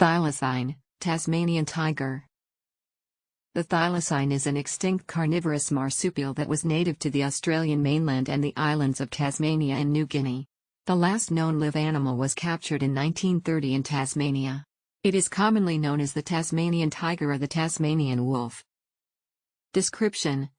Thylacine, Tasmanian tiger. The thylacine is an extinct carnivorous marsupial that was native to the Australian mainland and the islands of Tasmania and New Guinea. The last known live animal was captured in 1930 in Tasmania. It is commonly known as the Tasmanian tiger or the Tasmanian wolf. Description: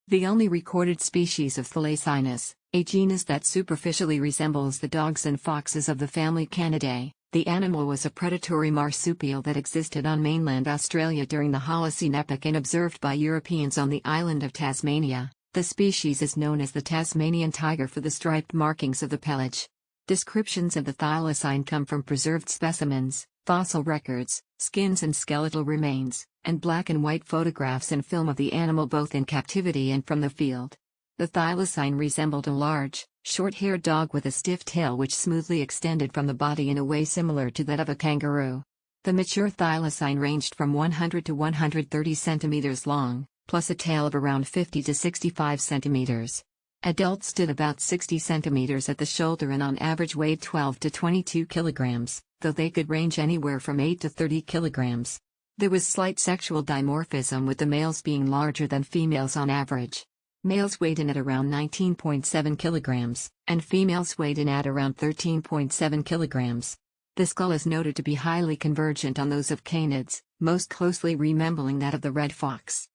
the only recorded species of Thylacinus, a genus that superficially resembles the dogs and foxes of the family Canidae. The animal was a predatory marsupial that existed on mainland Australia during the Holocene epoch and observed by Europeans on the island of Tasmania. The species is known as the Tasmanian tiger for the striped markings of the pelage. Descriptions of the thylacine come from preserved specimens, fossil records, skins and skeletal remains, and black and white photographs and film of the animal both in captivity and from the field. The thylacine resembled a large, short-haired dog with a stiff tail which smoothly extended from the body in a way similar to that of a kangaroo. The mature thylacine ranged from 100 to 130 centimeters long, plus a tail of around 50 to 65 centimeters. Adults stood about 60 centimeters at the shoulder and on average weighed 12 to 22 kilograms, though they could range anywhere from 8 to 30 kilograms. There was slight sexual dimorphism, with the males being larger than females on average. Males weighed in at around 19.7 kilograms, and females weighed in at around 13.7 kilograms. The skull is noted to be highly convergent on those of canids, most closely resembling that of the red fox.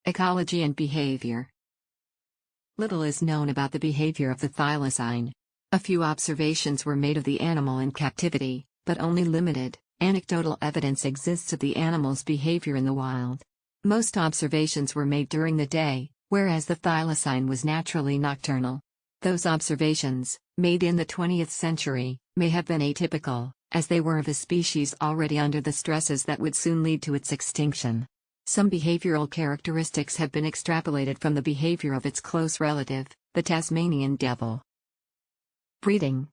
Ecology and Behavior. Little is known about the behavior of the thylacine. A few observations were made of the animal in captivity, but only limited, anecdotal evidence exists of the animal's behavior in the wild. Most observations were made during the day, whereas the thylacine was naturally nocturnal. Those observations, made in the 20th century, may have been atypical, as they were of a species already under the stresses that would soon lead to its extinction. Some behavioral characteristics have been extrapolated from the behavior of its close relative, the Tasmanian devil. Breeding.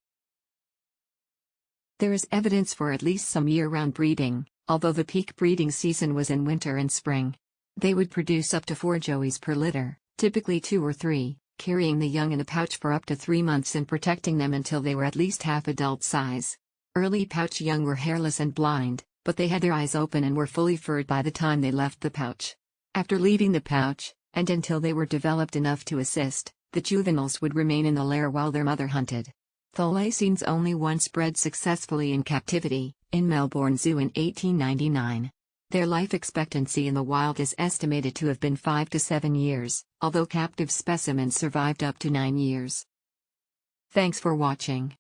There is evidence for at least some year-round breeding, although the peak breeding season was in winter and spring. They would produce up to 4 joeys per litter, typically 2 or 3, carrying the young in a pouch for up to 3 months and protecting them until they were at least half adult size. Early pouch young were hairless and blind, but they had their eyes open and were fully furred by the time they left the pouch. After leaving the pouch, and until they were developed enough to assist, the juveniles would remain in the lair while their mother hunted. Thylacines only once bred successfully in captivity, in Melbourne Zoo in 1899. Their life expectancy in the wild is estimated to have been 5 to 7 years, although captive specimens survived up to 9 years. Thanks for watching.